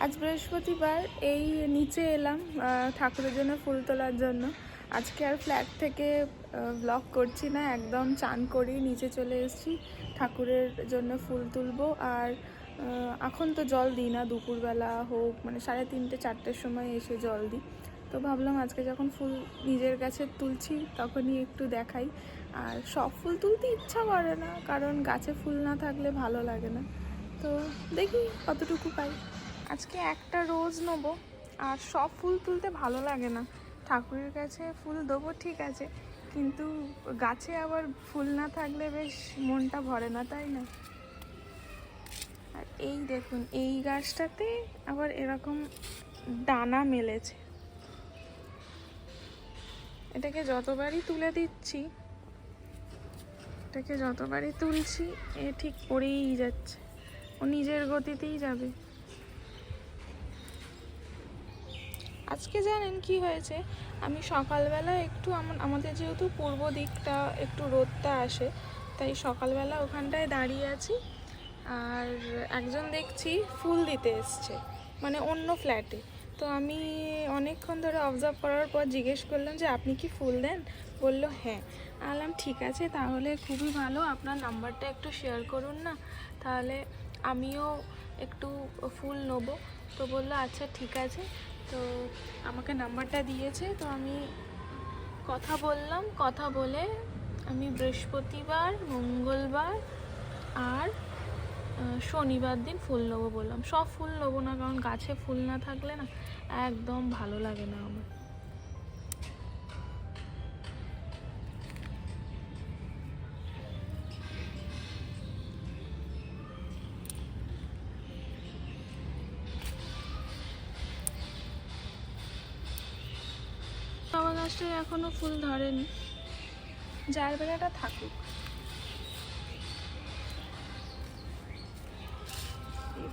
আজ বৃহস্পতিবার, এই নিচে এলাম ঠাকুরের জন্য ফুল তোলার জন্য। আজকে আর ফ্ল্যাট থেকে ব্লগ করছি না, একদম চান করি নিচে চলে এসেছি ঠাকুরের জন্য ফুল তুলবো। আর এখন তো জল দিই না, দুপুরবেলা হোক মানে 3:30 4টের সময় এসে জল দিই। তো ভাবলাম আজকে যখন ফুল নিজের কাছে তুলছি তখনই একটু দেখাই। আর সব ফুল তুলতে ইচ্ছা করে না, কারণ গাছে ফুল না থাকলে ভালো লাগে না। তো দেখি কতটুকু পাই। আজকে একটা রোজ নেবো, আর সব ফুল তুলতে ভালো লাগে না। ঠাকুরের কাছে ফুল দেবো ঠিক আছে, কিন্তু গাছে আবার ফুল না থাকলে বেশ মনটা ভরে না, তাই না? আর এই দেখুন, এই গাছটাতে আবার এরকম দানা মেলেছে। এটাকে যতবারই তুলে দিচ্ছি, এটাকে যতবারই তুলছি এ ঠিক পড়েই যাচ্ছে, ও নিজের গতিতেই যাবে। আজকে জানেন কি হয়েছে, আমি সকালবেলা একটু আমাদের যেহেতু পূর্ব দিকটা একটু রোদটা আসে, তাই সকালবেলা ওখানটায় দাঁড়িয়ে আছি। আর একজন দেখছি ফুল দিতে এসছে, মানে অন্য ফ্ল্যাটে। তো আমি অনেকক্ষণ ধরে অবজার্ভ করার পর জিজ্ঞেস করলাম যে আপনি কি ফুল দেন? বললো হ্যাঁ। আলাম ঠিক আছে, তাহলে খুবই ভালো, আপনার নাম্বারটা একটু শেয়ার করুন না, তাহলে আমিও একটু ফুল নেবো। তো বললো আচ্ছা ঠিক আছে। তো আমাকে নাম্বারটা দিয়েছে, তো আমি কথা বললাম। কথা বলে আমি বৃহস্পতিবার, মঙ্গলবার আর শনিবার দিন ফুল নেবো বললাম। সব ফুল নেবো না, কারণ গাছে ফুল না থাকলে না একদম ভালো লাগে না আমার। জবা গাছটায় এখনো ফুল ধরেনি, যার বেলাটা থাকুক।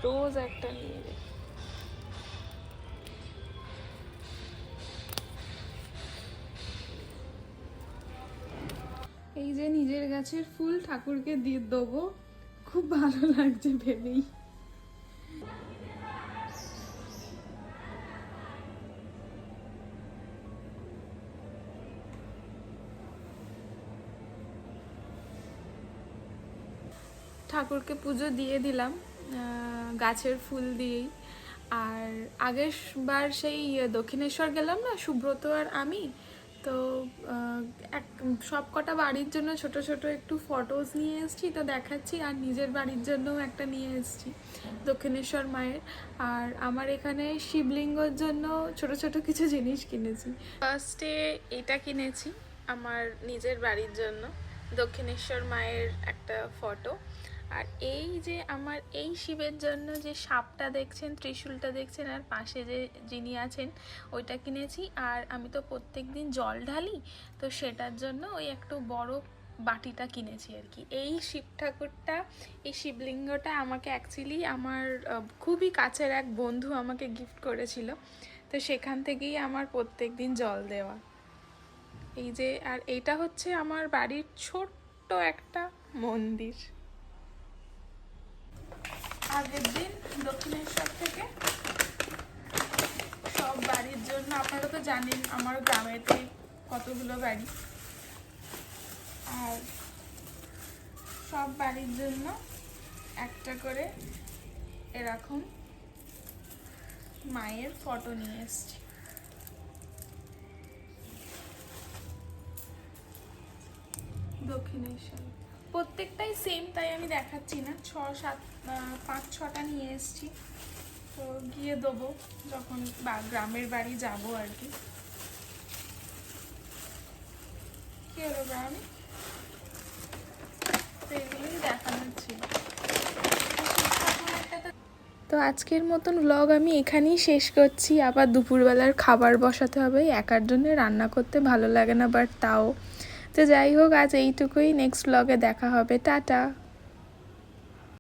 রোজ একটা নিয়ে যাই। এই যে নিজের গাছের ফুল ঠাকুরকে দিয়ে দেবো, খুব ভালো লাগছে ভেবেই। ঠাকুরকে পুজো দিয়ে দিলাম গাছের ফুল দিয়েই। আর আগের বার সেই দক্ষিণেশ্বর গেলাম না সুব্রত আর আমি, তো এক সব কটা বাড়ির জন্য ছোট ছোট একটু ফটোজ নিয়ে এসেছি, তো দেখাচ্ছি। আর নিজের বাড়ির জন্যও একটা নিয়ে এসেছি দক্ষিণেশ্বর মায়ের। আর আমার এখানে শিবলিঙ্গর জন্য ছোট ছোট কিছু জিনিস কিনেছি। ফার্স্টে এটা কিনেছি আমার নিজের বাড়ির জন্য, দক্ষিণেশ্বর মায়ের একটা ফটো। আর এই যে আমার এই শিবের জন্য যে সাপটা দেখছেন, ত্রিশূলটা দেখছেন, আর পাশে যে যিনি আছেন ওইটা কিনেছি। আর আমি তো প্রত্যেক দিন জল ঢালি, তো সেটার জন্য ওই একটু বড় বাটিটা কিনেছি আর কি। এই শিব ঠাকুরটা, এই শিবলিঙ্গটা আমাকে অ্যাকচুয়ালি আমার খুবই কাছের এক বন্ধু আমাকে গিফট করেছিল, তো সেখান থেকেই আমার প্রত্যেক দিন জল দেওয়া। এই যে, আর এইটা হচ্ছে আমার বাড়ির ছোট্ট একটা মন্দির। আগের দিন দক্ষিণেশ্বর থেকে সব বাড়ির জন্য, আপনারা তো জানেন আমার গ্রামেতে কতগুলো বাড়ি, আর সব বাড়ির জন্য একটা করে এরকম মায়ের ফটো নিয়ে এসেছি। দক্ষিণেশ্বর প্রত্যেকটাই সেম, তাই আমি দেখাচ্ছি না। 5-6টা নিয়ে এসেছি, তো গিয়ে দেবো যখন গ্রামের বাড়ি যাবো আর কি। কি হলো গ্রামে, তো এগুলোই দেখানোর ছিল। তো আজকের মতন ব্লগ আমি এখানেই শেষ করছি। আবার দুপুরবেলার খাবার বসাতে হবে, একার জন্য রান্না করতে ভালো লাগে না, বাট তাও। তো যাই হোক, আজ এইটুকুই, নেক্সট ব্লগে দেখা হবে, টাটা।